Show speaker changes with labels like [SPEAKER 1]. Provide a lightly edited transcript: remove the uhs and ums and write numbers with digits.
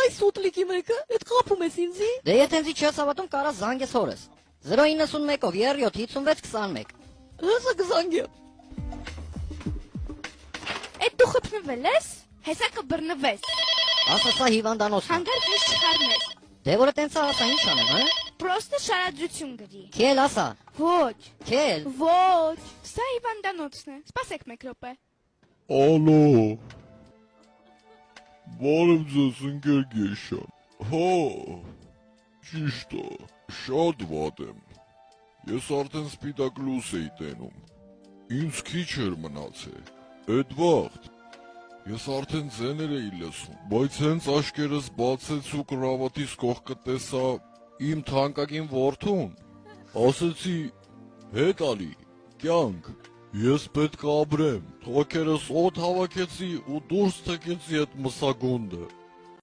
[SPEAKER 1] այս ուտլիկի մեկը, այդ կապում ես ինձի։
[SPEAKER 2] Դե եթե ինձի չես հավատում, կարաս զանգես հորս։ 091-ով 375621։
[SPEAKER 1] Հեսա կզանգեմ։
[SPEAKER 3] Այդ դու խփնվել ես, հեսա կբռնվես։
[SPEAKER 2] Ասա սա հիվանդանոցն է։
[SPEAKER 3] Հանգարց ես չխառնես։
[SPEAKER 2] Դե որը տենց ասա ինչ անեմ, հա։
[SPEAKER 3] Պրոստը շարադրություն գրի։
[SPEAKER 2] Քել ասա։
[SPEAKER 3] Ոչ,
[SPEAKER 2] Քել։
[SPEAKER 3] ոչ, սա հիվանդանոցն է։ Սպասեք մեկ րոպե։
[SPEAKER 4] Ալո։ Բարև ձեզ ընկեր Գեշան։ Հա, ճիշտ է, շատ վատ եմ։ Ես արդեն սպիտակ լույս էի տենում։ Ինձ քիչ էր մնացել։ Էդ վաղտ ես արդեն ձեներ էի լսում, բայց հենց աշկերս բացեց ու կրավատիս կողքը տեսա իմ թանկագին որդուն։ Ասեցի, հետ ալի, կյանք, ես պետք է ապրեմ, թոքերս օդ հավաքեցի ու դուրս թքեցի այդ մսագունդը։